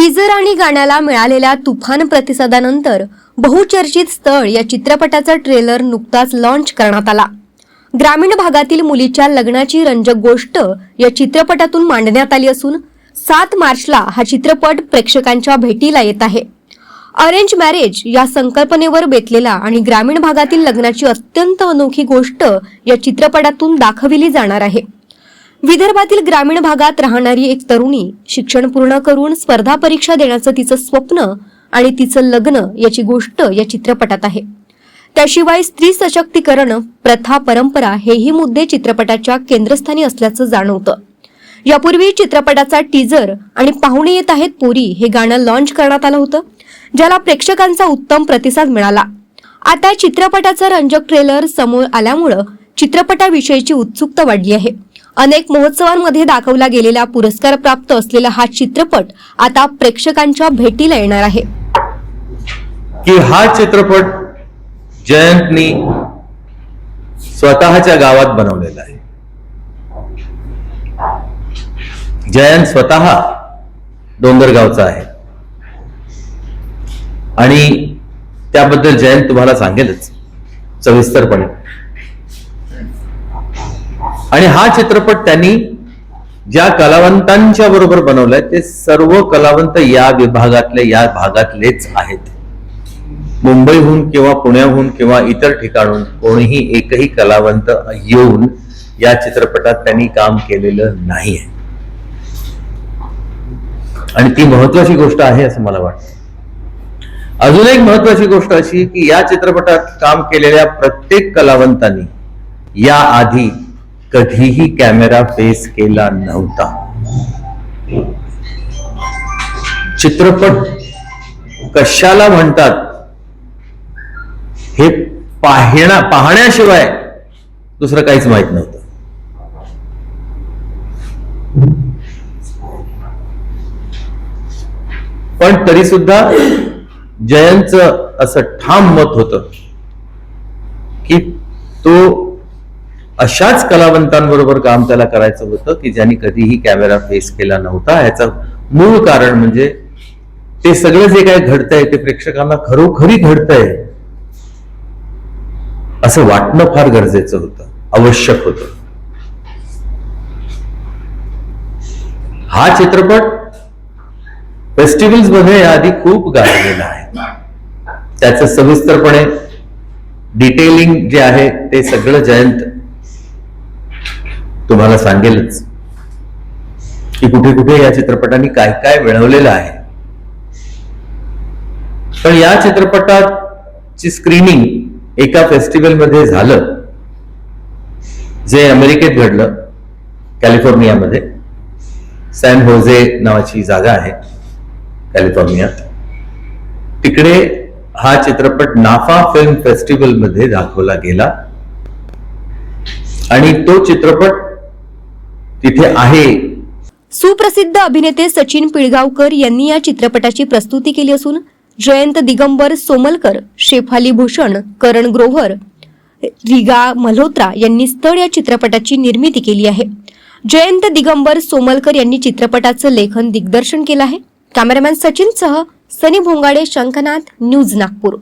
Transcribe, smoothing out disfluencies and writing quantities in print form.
Teaser आणि गाण्याला मिळालेल्या तुफान प्रतिसादानंतर बहुचर्चित स्थळ या चित्रपटाचा ट्रेलर नुकताच लॉन्च करण्यात आला। ग्रामीण भागातील मुलीच्या लग्नाची रंजक गोष्ट या चित्रपटातून मांडण्यात आली असून 7 मार्चला हा चित्रपट प्रेक्षकांच्या भेटीला येत आहे। अरेंज मॅरेज या संकल्पनेवर बेतलेला आणि ग्रामीण भागातील लग्नाची अत्यंत अनोखी गोष्ट या चित्रपटातून दाखविली जाणार आहे। विदर्भातील ग्रामीण भागात राहणारी एक तरुणी शिक्षण पूर्ण करून स्पर्धा परीक्षा देण्याचं तिचं स्वप्न आणि तिचं लग्न याची गोष्ट या चित्रपटात आहे। त्याशिवाय स्त्री सशक्तीकरण, प्रथा, परंपरा हेही मुद्दे चित्रपटाच्या केंद्रस्थानी असल्याचं जाणवतं। यापूर्वी चित्रपटाचा टीजर आणि पाहुणे येत आहेत पोरी हे गाणं लॉन्च करण्यात आलं होतं, ज्याला प्रेक्षकांचा उत्तम प्रतिसाद मिळाला। आता चित्रपटाचा रंजक ट्रेलर समोर आल्यामुळे चित्रपटाविषयीची उत्सुकता वाढली आहे। अनेक महोत्सवांमध्ये दाखवला गेलेला पुरस्कार प्राप्त असलेला हा चित्रपट आता प्रेक्षकांच्या भेटीला येणार आहे। की हा चित्रपट जयंतनी स्वतःच्या गावात बनवलेला आहे। जयंत स्वतः डोंगरगावचा आहे आणि त्याबद्दल जयंत तुम्हाला सांगेलच सविस्तरपणे। आणि हा चित्रपट त्यांनी ज्या कलावंतांच्या बरोबर बनवलाय ते सर्व कलावंत या विभागातले, या भागातलेच आहेत। मुंबईहून किंवा पुण्याहून किंवा इतर ठिकाणून कोणीही एकही कलावंत येऊन या चित्रपटात त्यांनी काम केलेलं नाहीये आणि ती महत्वाची गोष्ट आहे असं मला वाटतं। अजून एक महत्वाची गोष्ट अशी की या चित्रपटात काम केलेल्या प्रत्येक कलावंतांनी या आधी कधीही कॅमेरा फेस केला नव्हता। चित्रपट कशाला म्हणतात हे पाहण्याशिवाय दुसरं काहीच माहित नव्हतं। पण तरी सुद्धा जयंतचं असं ठाम मत होतं की तो अशाच कलावंतांबरोबर काम त्याला करायचं होतं की ज्यांनी कधीही कॅमेरा फेस केला नव्हता। याचं मूळ कारण म्हणजे ते सगळं जे काय घडतंय ते प्रेक्षकांना खरोखरी घडतंय असं वाटणं फार गरजेचं होतं, आवश्यक होतं। हा चित्रपट फेस्टिवल्स मध्ये याआधी खूप गाजलेला आहे। त्याचं सविस्तरपणे डिटेलिंग जे आहे ते सगळं जयंत तुम्हाला सांगेलच की कुठे कुठे या चित्रपटाने काय काय मिळवलेलं आहे। पण या चित्रपटाची स्क्रीनिंग एका फेस्टिवल मध्ये झालं जे अमेरिकेत घडलं, कॅलिफोर्नियामध्ये। सॅन होजे नावाची जागा आहे कॅलिफोर्नियात। तिकडे हा चित्रपट नाफा फिल्म फेस्टिवल मध्ये दाखवला गेला आणि तो चित्रपट तिथे आहे। सुप्रसिद्ध अभिनेते सचिन पिळगावकर यांनी या चित्रपटाची प्रस्तुती केली असून जयंत दिगंबर सोमलकर, शेफाली भूषण, करण ग्रोव्हर, रिगा मल्होत्रा यांनी स्थळ या चित्रपटाची निर्मिती केली आहे। जयंत दिगंबर सोमलकर यांनी चित्रपटाचं लेखन दिग्दर्शन केलं आहे। कॅमेरामॅन सचिनसह सनी भोंगाडे, शंखनाथ, न्यूज नागपूर।